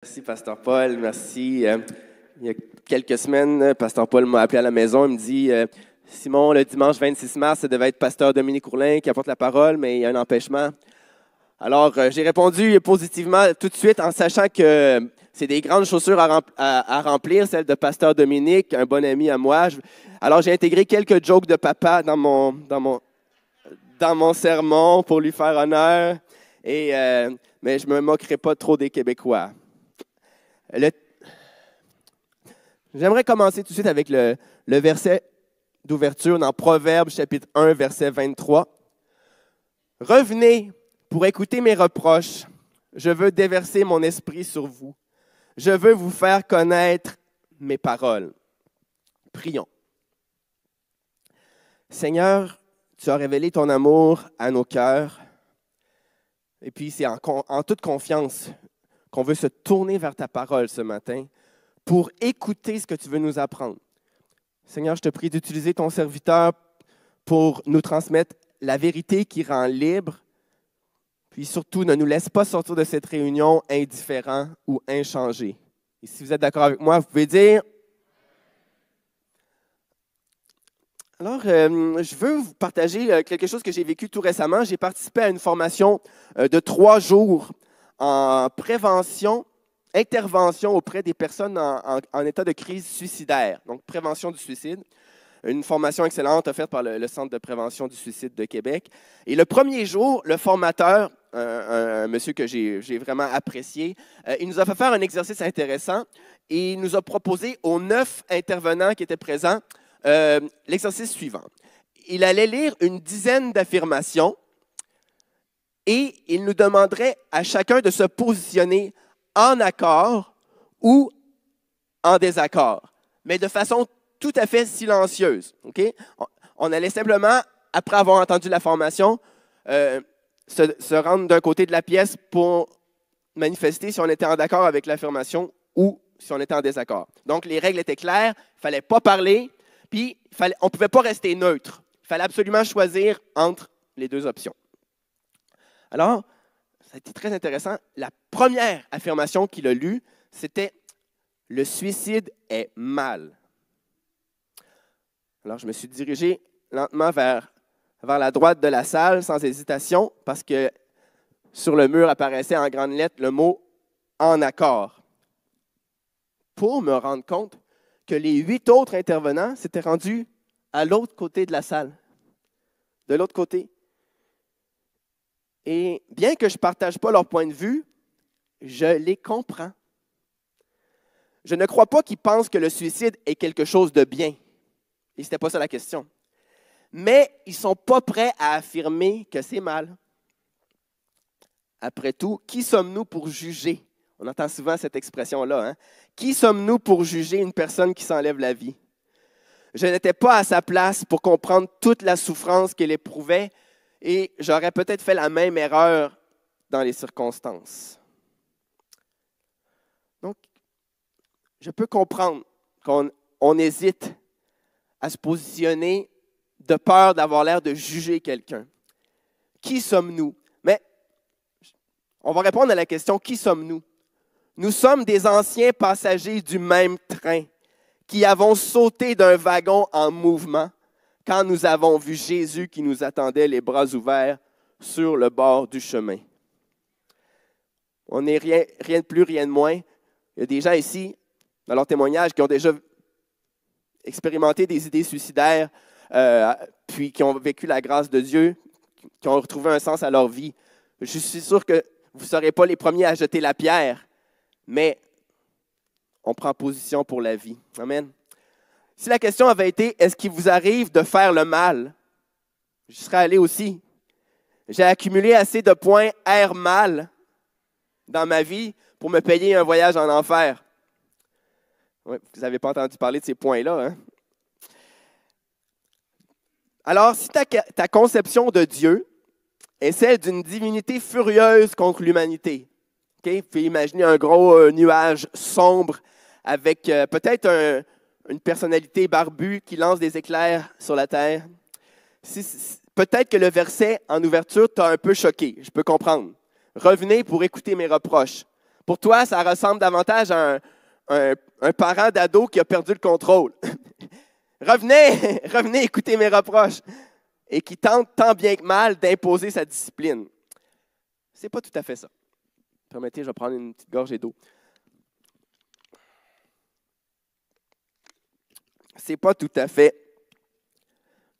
Merci, Pasteur Paul. Merci. Il y a quelques semaines, Pasteur Paul m'a appelé à la maison. Il me dit Simon, le dimanche 26 mars, ça devait être Pasteur Dominique Courlin qui apporte la parole, mais il y a un empêchement. Alors, j'ai répondu positivement tout de suite en sachant que c'est des grandes chaussures à remplir, celles de Pasteur Dominique, un bon ami à moi. Alors, j'ai intégré quelques jokes de papa dans mon sermon pour lui faire honneur, mais je ne me moquerai pas trop des Québécois. J'aimerais commencer tout de suite avec le verset d'ouverture dans Proverbes, chapitre 1, verset 23. « Revenez pour écouter mes reproches. Je veux déverser mon esprit sur vous. Je veux vous faire connaître mes paroles. » Prions. Seigneur, tu as révélé ton amour à nos cœurs. Et puis c'est en toute confiance qu'on veut se tourner vers ta parole ce matin pour écouter ce que tu veux nous apprendre. Seigneur, je te prie d'utiliser ton serviteur pour nous transmettre la vérité qui rend libre. Puis surtout, ne nous laisse pas sortir de cette réunion indifférents ou inchangés. Et si vous êtes d'accord avec moi, vous pouvez dire. Alors, je veux vous partager quelque chose que j'ai vécu tout récemment. J'ai participé à une formation de 3 jours en intervention auprès des personnes en état de crise suicidaire, donc prévention du suicide. Une formation excellente offerte par le Centre de prévention du suicide de Québec. Et le premier jour, le formateur, un monsieur que j'ai vraiment apprécié, il nous a fait faire un exercice intéressant et il nous a proposé aux 9 intervenants qui étaient présents l'exercice suivant. Il allait lire une dizaine d'affirmations et il nous demanderait à chacun de se positionner en accord ou en désaccord, mais de façon tout à fait silencieuse. Okay? On allait simplement, après avoir entendu la formation, se rendre d'un côté de la pièce pour manifester si on était en accord avec l'affirmation ou si on était en désaccord. Donc, les règles étaient claires, il ne fallait pas parler, puis on ne pouvait pas rester neutre. Il fallait absolument choisir entre les 2 options. Alors, ça a été très intéressant. La première affirmation qu'il a lue, c'était « Le suicide est mal ». Alors, je me suis dirigé lentement vers la droite de la salle, sans hésitation, parce que sur le mur apparaissait en grandes lettres le mot « en accord », pour me rendre compte que les 8 autres intervenants s'étaient rendus à l'autre côté de la salle, de l'autre côté. Et bien que je ne partage pas leur point de vue, je les comprends. Je ne crois pas qu'ils pensent que le suicide est quelque chose de bien. Et ce n'était pas ça la question. Mais ils ne sont pas prêts à affirmer que c'est mal. Après tout, qui sommes-nous pour juger? On entend souvent cette expression-là. Hein? Qui sommes-nous pour juger une personne qui s'enlève la vie? Je n'étais pas à sa place pour comprendre toute la souffrance qu'elle éprouvait et j'aurais peut-être fait la même erreur dans les circonstances. Donc, je peux comprendre qu'on hésite à se positionner de peur d'avoir l'air de juger quelqu'un. Qui sommes-nous? Mais on va répondre à la question, qui sommes-nous? Nous sommes des anciens passagers du même train qui avons sauté d'un wagon en mouvement quand nous avons vu Jésus qui nous attendait les bras ouverts sur le bord du chemin. On n'est rien de plus, rien de moins. Il y a des gens ici, dans leur témoignage, qui ont déjà expérimenté des idées suicidaires, puis qui ont vécu la grâce de Dieu, qui ont retrouvé un sens à leur vie. Je suis sûr que vous ne serez pas les premiers à jeter la pierre, mais on prend position pour la vie. Amen. Si la question avait été « Est-ce qu'il vous arrive de faire le mal? » Je serais allé aussi. J'ai accumulé assez de points « R mal » dans ma vie pour me payer un voyage en enfer. Ouais, vous n'avez pas entendu parler de ces points-là, hein? Alors, si ta conception de Dieu est celle d'une divinité furieuse contre l'humanité, okay? Vous pouvez imaginer un gros nuage sombre avec peut-être une personnalité barbue qui lance des éclairs sur la terre. Peut-être que le verset en ouverture t'a un peu choqué, je peux comprendre. Revenez pour écouter mes reproches. Pour toi, ça ressemble davantage à un parent d'ado qui a perdu le contrôle. Revenez, revenez écouter mes reproches. Et qui tente tant bien que mal d'imposer sa discipline. C'est pas tout à fait ça. Permettez, je vais prendre une petite gorgée d'eau. C'est pas tout à fait.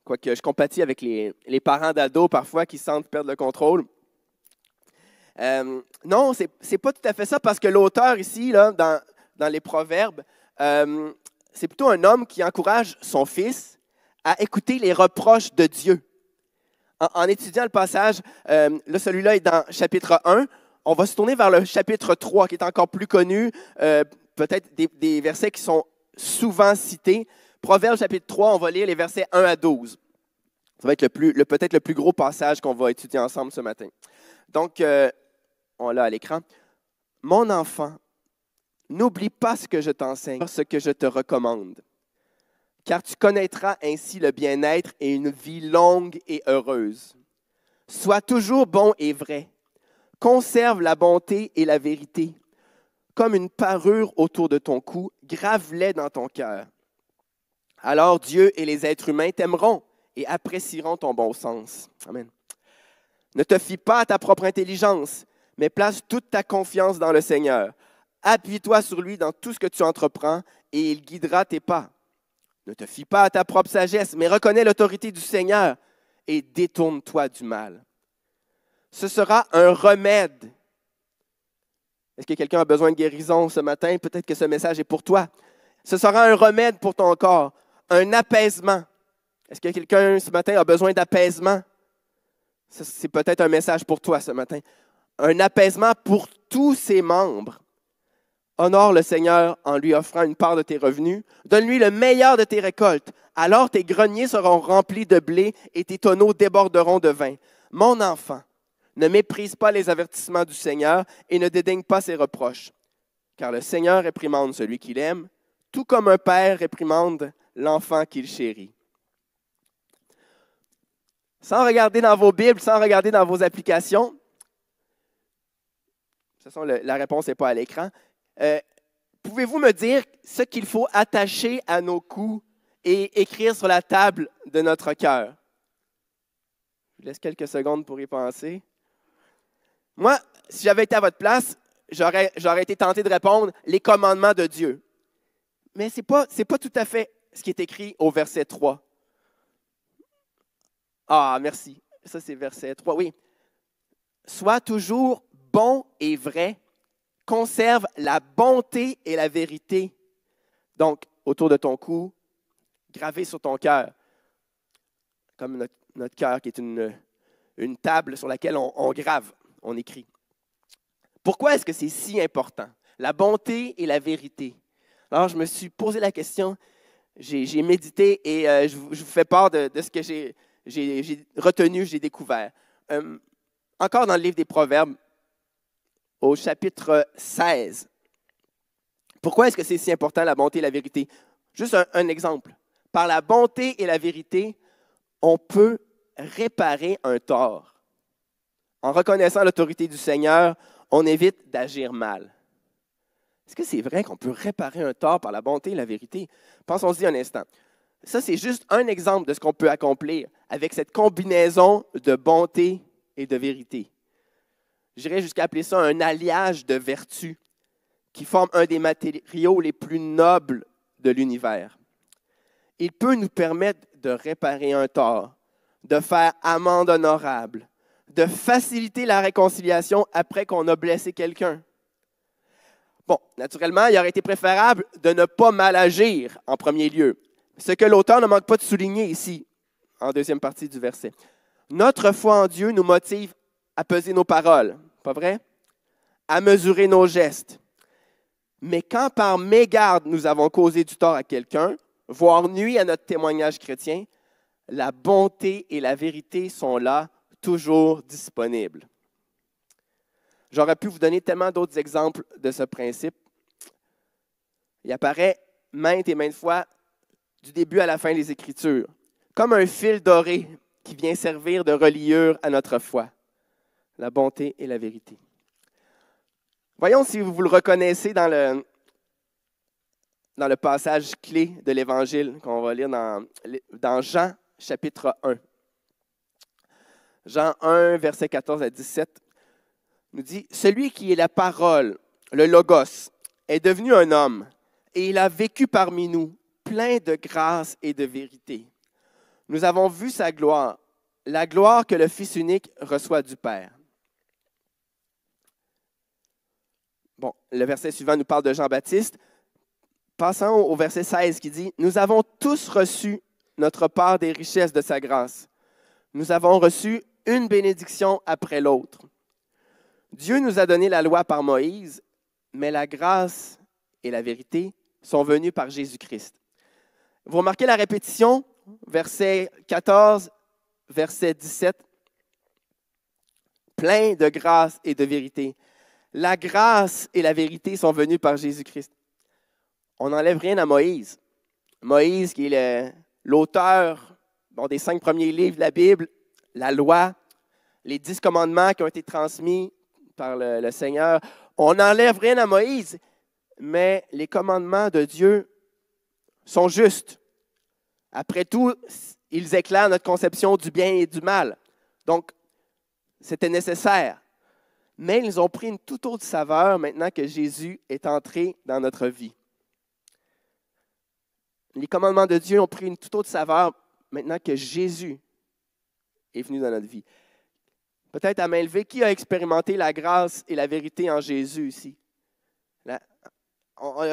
Quoique je compatis avec les parents d'ados parfois qui sentent perdre le contrôle. Non, c'est pas tout à fait ça parce que l'auteur ici, là, dans les Proverbes, c'est plutôt un homme qui encourage son fils à écouter les reproches de Dieu. En étudiant le passage, là, celui-là est dans chapitre 1. On va se tourner vers le chapitre 3, qui est encore plus connu, peut-être des versets qui sont souvent cités. Proverbes chapitre 3, on va lire les versets 1 à 12. Ça va être peut-être le plus gros passage qu'on va étudier ensemble ce matin. Donc, on l'a à l'écran. « Mon enfant, n'oublie pas ce que je t'enseigne, ce que je te recommande. Car tu connaîtras ainsi le bien-être et une vie longue et heureuse. Sois toujours bon et vrai. Conserve la bonté et la vérité. Comme une parure autour de ton cou, grave-les dans ton cœur. Alors Dieu et les êtres humains t'aimeront et apprécieront ton bon sens. » Amen. « Ne te fie pas à ta propre intelligence, mais place toute ta confiance dans le Seigneur. Appuie-toi sur lui dans tout ce que tu entreprends et il guidera tes pas. Ne te fie pas à ta propre sagesse, mais reconnais l'autorité du Seigneur et détourne-toi du mal. Ce sera un remède. Est-ce que quelqu'un a besoin de guérison ce matin? Peut-être que ce message est pour toi. Ce sera un remède pour ton corps, un apaisement. Est-ce que quelqu'un ce matin a besoin d'apaisement? C'est peut-être un message pour toi ce matin. Un apaisement pour tous ses membres. Honore le Seigneur en lui offrant une part de tes revenus. Donne-lui le meilleur de tes récoltes. Alors tes greniers seront remplis de blé et tes tonneaux déborderont de vin. Mon enfant, ne méprise pas les avertissements du Seigneur et ne dédaigne pas ses reproches. Car le Seigneur réprimande celui qu'il aime, tout comme un père réprimande l'enfant qu'il chérit. Sans regarder dans vos Bibles, sans regarder dans vos applications, de toute façon, la réponse n'est pas à l'écran. Pouvez-vous me dire ce qu'il faut attacher à nos cous et écrire sur la table de notre cœur? Je vous laisse quelques secondes pour y penser. Moi, si j'avais été à votre place, j'aurais été tenté de répondre « les commandements de Dieu ». Mais ce n'est pas tout à fait ce qui est écrit au verset 3. Ah, merci. Ça, c'est verset 3. Oui. « Sois toujours bon et vrai. Conserve la bonté et la vérité. » Donc, autour de ton cou, gravé sur ton cœur. Comme notre cœur qui est une table sur laquelle on grave, on écrit. Pourquoi est-ce que c'est si important? La bonté et la vérité. Alors, je me suis posé la question, j'ai médité et je vous fais part de ce que j'ai retenu, j'ai découvert. Encore dans le livre des Proverbes, au chapitre 16. Pourquoi est-ce que c'est si important, la bonté et la vérité? Juste un exemple. Par la bonté et la vérité, on peut réparer un tort. En reconnaissant l'autorité du Seigneur, on évite d'agir mal. Est-ce que c'est vrai qu'on peut réparer un tort par la bonté et la vérité? Pensons-y un instant. Ça, c'est juste un exemple de ce qu'on peut accomplir avec cette combinaison de bonté et de vérité. J'irais jusqu'à appeler ça un alliage de vertus qui forme un des matériaux les plus nobles de l'univers. Il peut nous permettre de réparer un tort, de faire amende honorable, de faciliter la réconciliation après qu'on a blessé quelqu'un. Bon, naturellement, il aurait été préférable de ne pas mal agir en premier lieu. Ce que l'auteur ne manque pas de souligner ici, en deuxième partie du verset. Notre foi en Dieu nous motive à peser nos paroles, pas vrai? À mesurer nos gestes. Mais quand par mégarde nous avons causé du tort à quelqu'un, voire nui à notre témoignage chrétien, la bonté et la vérité sont là, toujours disponibles. J'aurais pu vous donner tellement d'autres exemples de ce principe. Il apparaît maintes et maintes fois du début à la fin des Écritures, comme un fil doré qui vient servir de reliure à notre foi, la bonté et la vérité. Voyons si vous le reconnaissez dans le passage clé de l'Évangile qu'on va lire dans Jean, chapitre 1. Jean 1, versets 14 à 17, nous dit « Celui qui est la parole, le Logos, est devenu un homme, et il a vécu parmi nous, plein de grâce et de vérité. Nous avons vu sa gloire, la gloire que le Fils unique reçoit du Père. » Bon, le verset suivant nous parle de Jean-Baptiste. Passons au verset 16 qui dit « Nous avons tous reçu notre part des richesses de sa grâce. Nous avons reçu une bénédiction après l'autre. Dieu nous a donné la loi par Moïse, mais la grâce et la vérité sont venues par Jésus-Christ. » Vous remarquez la répétition, verset 14, verset 17. Plein de grâce et de vérité. La grâce et la vérité sont venues par Jésus-Christ. On n'enlève rien à Moïse. Moïse, qui est l'auteur des 5 premiers livres de la Bible, la loi, les 10 commandements qui ont été transmis par le Seigneur. On n'enlève rien à Moïse, mais les commandements de Dieu sont justes. Après tout, ils éclairent notre conception du bien et du mal. Donc, c'était nécessaire. Mais ils ont pris une toute autre saveur maintenant que Jésus est entré dans notre vie. Les commandements de Dieu ont pris une toute autre saveur maintenant que Jésus est venu dans notre vie. Peut-être à main levée, qui a expérimenté la grâce et la vérité en Jésus ici? Là,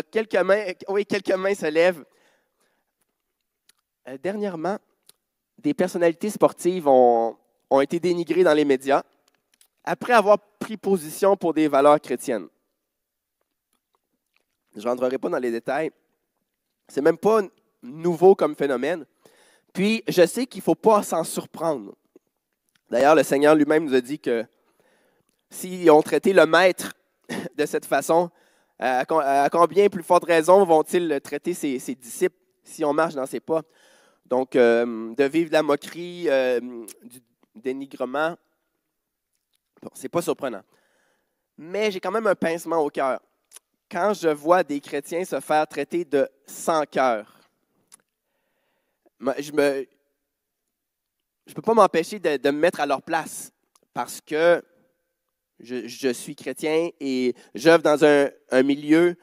quelques mains se lèvent. Dernièrement, des personnalités sportives ont été dénigrées dans les médias après avoir pris position pour des valeurs chrétiennes. Je ne rentrerai pas dans les détails. Ce n'est même pas nouveau comme phénomène. Puis, je sais qu'il ne faut pas s'en surprendre. D'ailleurs, le Seigneur lui-même nous a dit que s'ils ont traité le maître de cette façon, à combien plus forte raison vont-ils traiter ses disciples si on marche dans ses pas? Donc, de vivre de la moquerie, du dénigrement, bon, ce n'est pas surprenant. Mais j'ai quand même un pincement au cœur quand je vois des chrétiens se faire traiter de sans-cœur. Je ne peux pas m'empêcher de me mettre à leur place parce que je suis chrétien et j'œuvre dans un milieu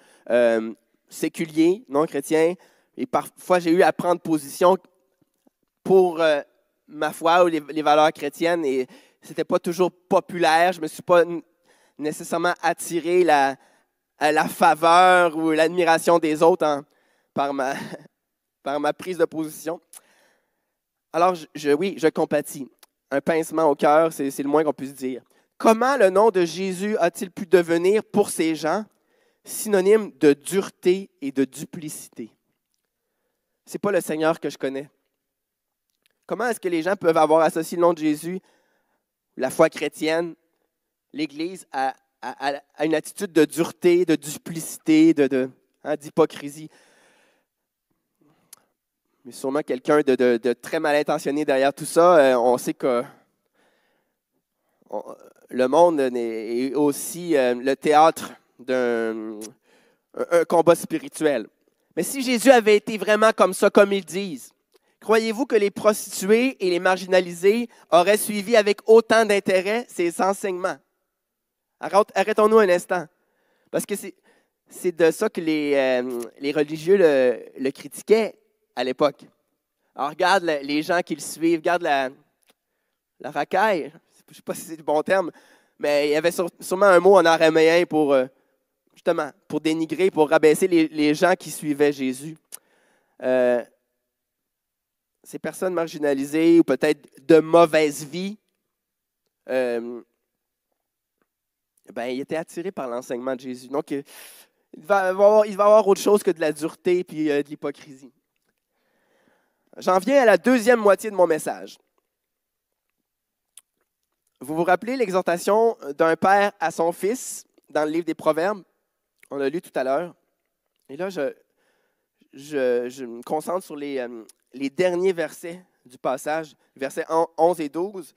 séculier, non chrétien, et parfois j'ai eu à prendre position pour ma foi ou les valeurs chrétiennes et ce n'était pas toujours populaire. Je ne me suis pas nécessairement attiré la faveur ou l'admiration des autres par ma prise de position. Alors, oui, je compatis. Un pincement au cœur, c'est le moins qu'on puisse dire. Comment le nom de Jésus a-t-il pu devenir pour ces gens synonyme de dureté et de duplicité? Ce n'est pas le Seigneur que je connais. Comment est-ce que les gens peuvent avoir associé le nom de Jésus, la foi chrétienne, l'Église, à une attitude de dureté, de duplicité, d'hypocrisie? Mais sûrement quelqu'un de très mal intentionné derrière tout ça. On sait que le monde est aussi le théâtre d'un combat spirituel. Mais si Jésus avait été vraiment comme ça, comme ils disent, croyez-vous que les prostituées et les marginalisés auraient suivi avec autant d'intérêt ces enseignements? Arrêtons-nous un instant. Parce que c'est de ça que les religieux le critiquaient à l'époque. Alors regarde les gens qui le suivent, regarde la racaille. Je ne sais pas si c'est le bon terme, mais il y avait sûrement un mot en araméen pour, justement, pour dénigrer, pour rabaisser les gens qui suivaient Jésus. Ces personnes marginalisées ou peut-être de mauvaise vie, ils étaient attirés par l'enseignement de Jésus. Donc, il va y avoir autre chose que de la dureté et de l'hypocrisie. J'en viens à la deuxième moitié de mon message. Vous vous rappelez l'exhortation d'un père à son fils dans le livre des Proverbes? On l'a lu tout à l'heure. Et là, je me concentre sur les derniers versets du passage. Versets 11 et 12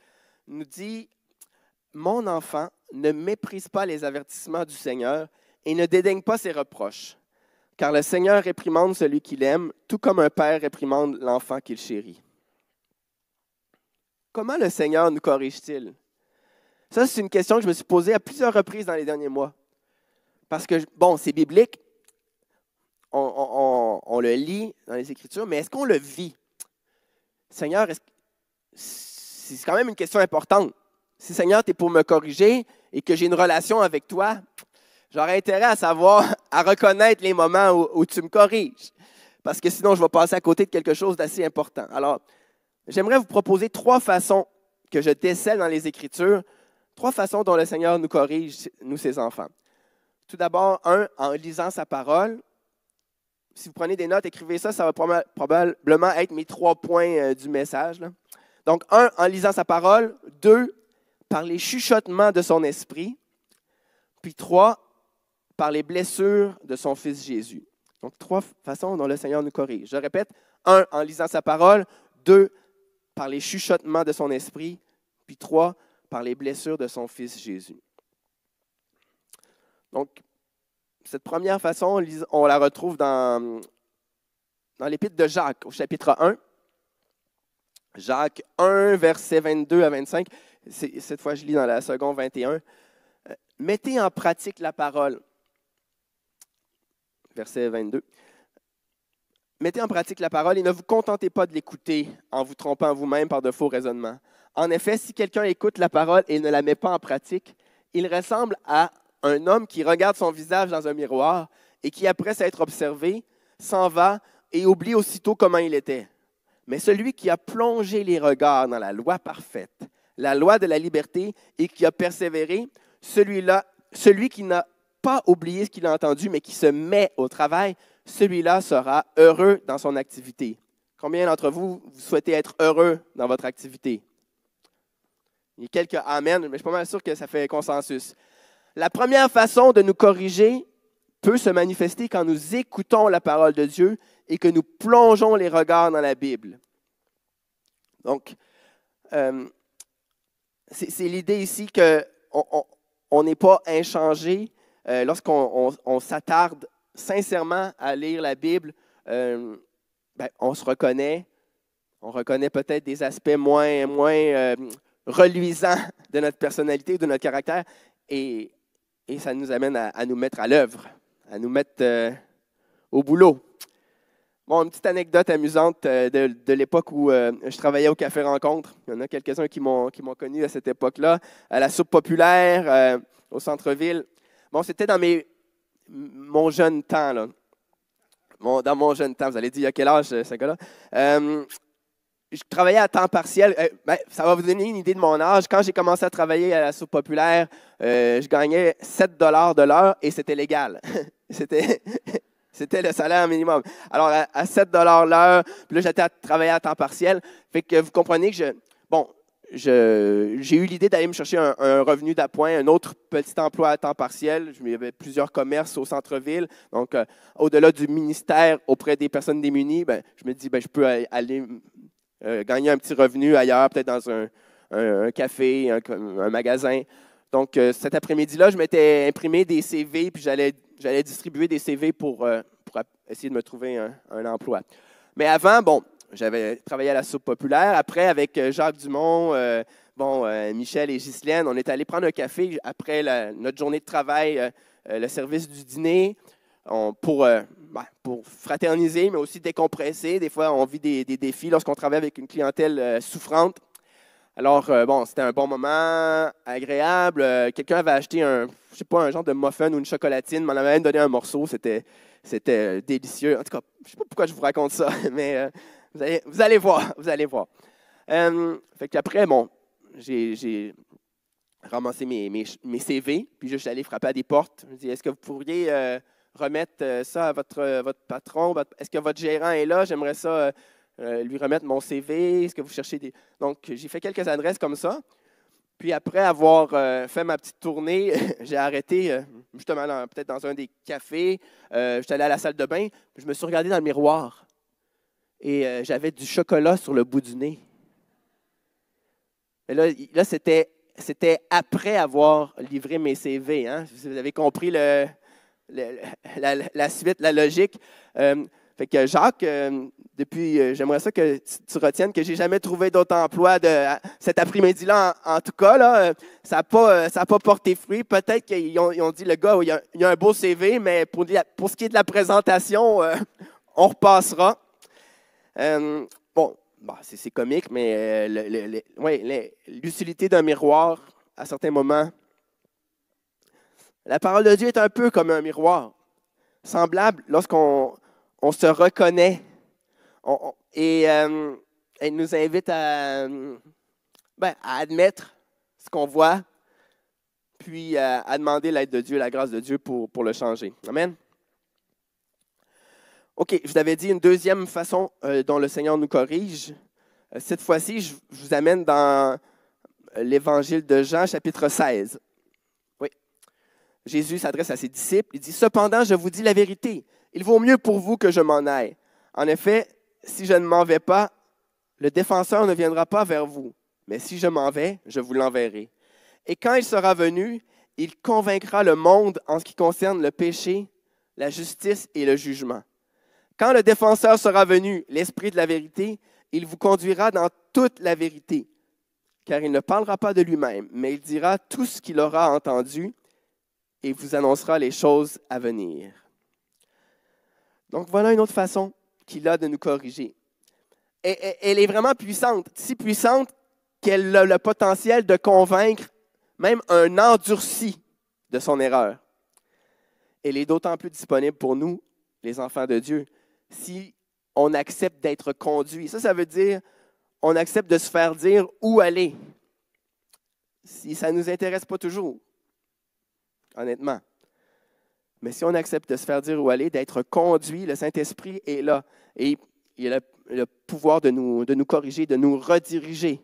nous dit « mon enfant, ne méprise pas les avertissements du Seigneur et ne dédaigne pas ses reproches. Car le Seigneur réprimande celui qu'il aime, tout comme un père réprimande l'enfant qu'il chérit. » Comment le Seigneur nous corrige-t-il? Ça, c'est une question que je me suis posée à plusieurs reprises dans les derniers mois. Parce que, bon, c'est biblique, on le lit dans les Écritures, mais est-ce qu'on le vit? Seigneur, c'est quand même une question importante. Si, Seigneur, tu es pour me corriger et que j'ai une relation avec toi, j'aurais intérêt à savoir, à reconnaître les moments où tu me corriges. Parce que sinon, je vais passer à côté de quelque chose d'assez important. Alors, j'aimerais vous proposer 3 façons que je décèle dans les Écritures, 3 façons dont le Seigneur nous corrige, nous, ses enfants. Tout d'abord, en lisant sa parole. Si vous prenez des notes, écrivez ça, ça va probablement être mes 3 points du message. Là. Donc, 1, en lisant sa parole. 2, par les chuchotements de son esprit. Puis 3, par les blessures de son Fils Jésus. Donc, 3 façons dont le Seigneur nous corrige. Je répète, 1, en lisant sa parole. 2, par les chuchotements de son esprit. Puis 3, par les blessures de son Fils Jésus. Donc, cette première façon, on la retrouve dans l'Épître de Jacques, au chapitre 1. Jacques 1, versets 22 à 25. Cette fois, je lis dans la seconde 21. « Mettez en pratique la parole. » Verset 22. « Mettez en pratique la parole et ne vous contentez pas de l'écouter en vous trompant vous-même par de faux raisonnements. En effet, si quelqu'un écoute la parole et ne la met pas en pratique, il ressemble à un homme qui regarde son visage dans un miroir et qui, après s'être observé, s'en va et oublie aussitôt comment il était. Mais celui qui a plongé les regards dans la loi parfaite, la loi de la liberté, et qui a persévéré, celui qui n'a pas oublié ce qu'il a entendu, mais qui se met au travail, celui-là sera heureux dans son activité. Combien d'entre vous souhaitez être heureux dans votre activité? Il y a quelques amen, mais je suis pas mal sûr que ça fait consensus. La première façon de nous corriger peut se manifester quand nous écoutons la parole de Dieu et que nous plongeons les regards dans la Bible. Donc, c'est l'idée ici qu'on n'est pas inchangé lorsqu'on s'attarde sincèrement à lire la Bible. On se reconnaît. On reconnaît peut-être des aspects moins reluisants de notre personnalité ou de notre caractère. Et ça nous amène à nous mettre à l'œuvre, à nous mettre au boulot. Bon, une petite anecdote amusante de l'époque où je travaillais au Café Rencontre. Il y en a quelques-uns qui m'ont connu à cette époque-là, à la soupe populaire, au centre-ville. Bon, c'était dans mon jeune temps, là. Dans mon jeune temps, vous allez dire, il y a quel âge, ce gars-là? Je travaillais à temps partiel. Ça va vous donner une idée de mon âge. Quand j'ai commencé à travailler à la soupe populaire, je gagnais 7 $ de l'heure et c'était légal. C'était le salaire minimum. Alors, à 7 $ l'heure, puis là, j'étais à travailler à temps partiel. Fait que vous comprenez que j'ai eu l'idée d'aller me chercher un revenu d'appoint, un autre petit emploi à temps partiel. Il y avait plusieurs commerces au centre-ville. Donc, au-delà du ministère auprès des personnes démunies, je me dis, je peux aller gagner un petit revenu ailleurs, peut-être dans un café, un magasin. Donc, cet après-midi-là, je m'étais imprimé des CV, puis j'allais distribuer des CV pour essayer de me trouver un emploi. Mais avant, j'avais travaillé à la soupe populaire. Après, avec Jacques Dumont, Michel et Ghislaine, on est allé prendre un café après notre journée de travail, le service du dîner, pour fraterniser, mais aussi décompresser. Des fois, on vit des défis lorsqu'on travaille avec une clientèle souffrante. Alors, c'était un bon moment, agréable. Quelqu'un avait acheté un genre de muffin ou une chocolatine, m'en avait même donné un morceau. C'était délicieux. En tout cas, je ne sais pas pourquoi je vous raconte ça, mais vous allez voir. Fait qu'après, j'ai ramassé mes CV, puis je suis allé frapper à des portes. Je me dis, est-ce que vous pourriez remettre ça à votre patron? Est-ce que votre gérant est là? J'aimerais ça lui remettre mon CV. Est-ce que vous cherchez des... Donc, j'ai fait quelques adresses comme ça. Puis après avoir fait ma petite tournée, j'ai arrêté justement peut-être dans un des cafés. Je suis allé à la salle de bain. Je me suis regardé dans le miroir. Et j'avais du chocolat sur le bout du nez. Et là, c'était c'était après avoir livré mes CV. Hein? Vous avez compris la suite, la logique. Fait que Jacques, depuis, j'aimerais ça que tu retiennes que j'ai jamais trouvé d'autre emploi cet après-midi-là. En tout cas, là, ça n'a pas porté fruit. Peut-être qu'ils ont dit, le gars, il a un beau CV, mais pour ce qui est de la présentation, on repassera. Bon, c'est comique, mais l'utilité d'un miroir, à certains moments, la parole de Dieu est un peu comme un miroir, semblable lorsqu'on se reconnaît et elle nous invite à admettre ce qu'on voit, puis à demander l'aide de Dieu, la grâce de Dieu pour le changer. Amen. OK, je vous avais dit une deuxième façon dont le Seigneur nous corrige. Cette fois-ci, je vous amène dans l'Évangile de Jean, chapitre 16. Oui. Jésus s'adresse à ses disciples. Il dit « Cependant, je vous dis la vérité. Il vaut mieux pour vous que je m'en aille. En effet, si je ne m'en vais pas, le défenseur ne viendra pas vers vous. Mais si je m'en vais, je vous l'enverrai. Et quand il sera venu, il convaincra le monde en ce qui concerne le péché, la justice et le jugement. Quand le défenseur sera venu, l'Esprit de la vérité, il vous conduira dans toute la vérité, car il ne parlera pas de lui-même, mais il dira tout ce qu'il aura entendu et vous annoncera les choses à venir. » Donc voilà une autre façon qu'il a de nous corriger. Elle est vraiment puissante, si puissante qu'elle a le potentiel de convaincre même un endurci de son erreur. Elle est d'autant plus disponible pour nous, les enfants de Dieu, si on accepte d'être conduit. Ça veut dire on accepte de se faire dire où aller. Si ça ne nous intéresse pas toujours, honnêtement. Mais si on accepte de se faire dire où aller, d'être conduit, le Saint-Esprit est là. Et il a le pouvoir de nous corriger, de nous rediriger.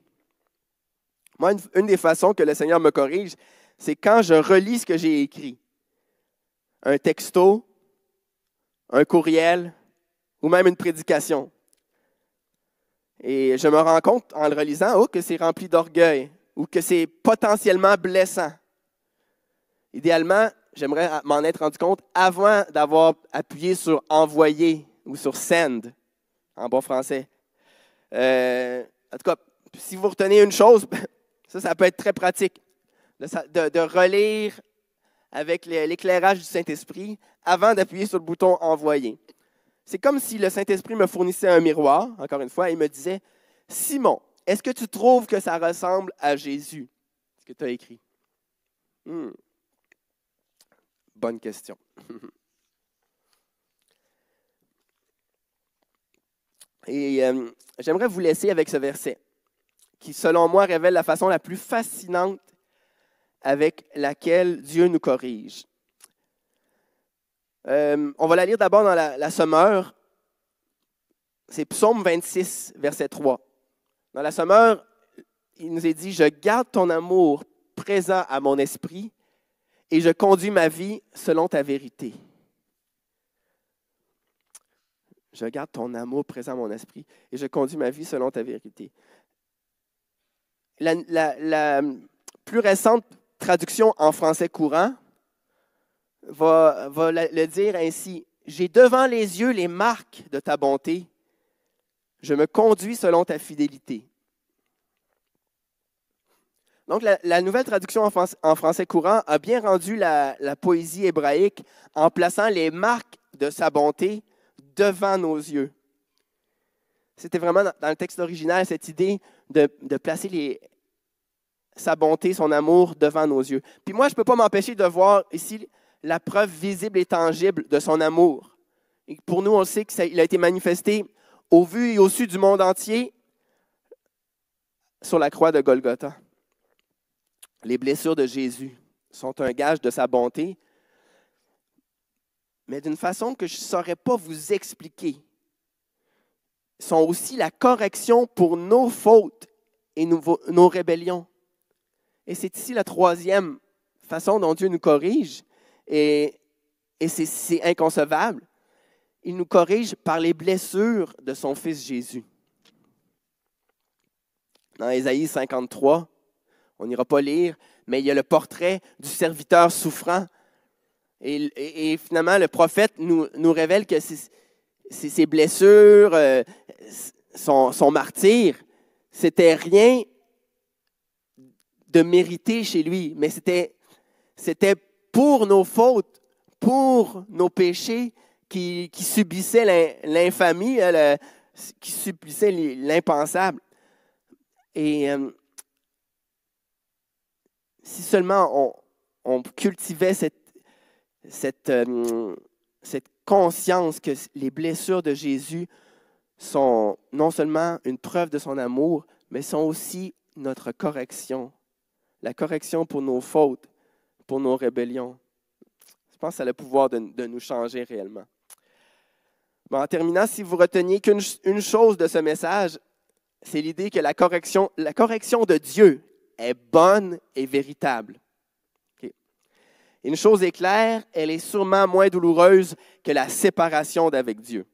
Moi, une des façons que le Seigneur me corrige, c'est quand je relis ce que j'ai écrit. Un texto, un courriel ou même une prédication. Et je me rends compte en le relisant que c'est rempli d'orgueil ou que c'est potentiellement blessant. Idéalement, j'aimerais m'en être rendu compte avant d'avoir appuyé sur « envoyer » ou sur « send » en bon français. En tout cas, si vous retenez une chose, ça peut être très pratique, de relire avec l'éclairage du Saint-Esprit avant d'appuyer sur le bouton « envoyer ». C'est comme si le Saint-Esprit me fournissait un miroir, encore une fois, et me disait « Simon, est-ce que tu trouves que ça ressemble à Jésus, ce que tu as écrit? » Bonne question. Et j'aimerais vous laisser avec ce verset qui, selon moi, révèle la façon la plus fascinante avec laquelle Dieu nous corrige. On va la lire d'abord dans la Sommeur. C'est Psaume 26, verset 3. Dans la Sommeur, il nous est dit « Je garde ton amour présent à mon esprit et je conduis ma vie selon ta vérité. » Je garde ton amour présent à mon esprit et je conduis ma vie selon ta vérité. La plus récente traduction en français courant va le dire ainsi. « J'ai devant les yeux les marques de ta bonté. Je me conduis selon ta fidélité. » Donc, la nouvelle traduction en français courant a bien rendu la poésie hébraïque en plaçant les marques de sa bonté devant nos yeux. C'était vraiment dans le texte original cette idée de placer sa bonté, son amour devant nos yeux. Puis moi, je ne peux pas m'empêcher de voir ici la preuve visible et tangible de son amour. Et pour nous, on le sait qu'il a été manifesté au vu et au su du monde entier sur la croix de Golgotha. Les blessures de Jésus sont un gage de sa bonté, mais d'une façon que je ne saurais pas vous expliquer. Ils sont aussi la correction pour nos fautes et nos rébellions. Et c'est ici la troisième façon dont Dieu nous corrige, et c'est inconcevable. Il nous corrige par les blessures de son Fils Jésus. Dans Ésaïe 53, On n'ira pas lire, mais il y a le portrait du serviteur souffrant. Et finalement, le prophète nous révèle que ses blessures, son martyre, c'était rien de mérité chez lui, mais c'était pour nos fautes, pour nos péchés qui subissaient l'infamie, qui subissaient l'impensable. Et si seulement on cultivait cette conscience que les blessures de Jésus sont non seulement une preuve de son amour, mais sont aussi notre correction. La correction pour nos fautes, pour nos rébellions. Je pense que ça a le pouvoir de nous changer réellement. Bon, en terminant, si vous reteniez qu'une chose de ce message, c'est l'idée que la correction de Dieu est bonne et véritable. Okay. Une chose est claire, elle est sûrement moins douloureuse que la séparation d'avec Dieu.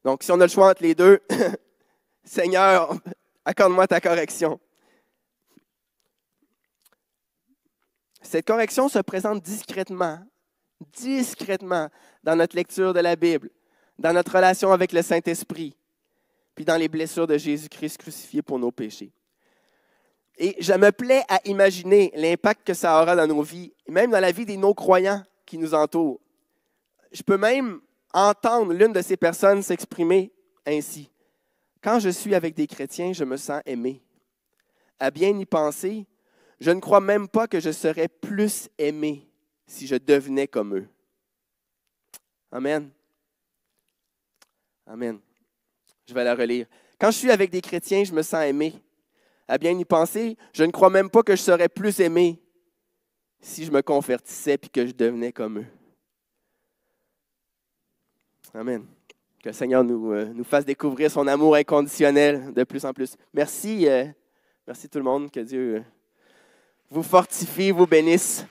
Donc, si on a le choix entre les deux, Seigneur, accorde-moi ta correction. Cette correction se présente discrètement dans notre lecture de la Bible, dans notre relation avec le Saint-Esprit, puis dans les blessures de Jésus-Christ crucifié pour nos péchés. Et je me plais à imaginer l'impact que ça aura dans nos vies, même dans la vie des non-croyants qui nous entourent. Je peux même entendre l'une de ces personnes s'exprimer ainsi. Quand je suis avec des chrétiens, je me sens aimé. À bien y penser, je ne crois même pas que je serais plus aimé si je devenais comme eux. Amen. Amen. Je vais la relire. Quand je suis avec des chrétiens, je me sens aimé. À bien y penser, je ne crois même pas que je serais plus aimé si je me convertissais et que je devenais comme eux. Amen. Que le Seigneur nous fasse découvrir son amour inconditionnel de plus en plus. Merci tout le monde. Que Dieu vous fortifie, vous bénisse.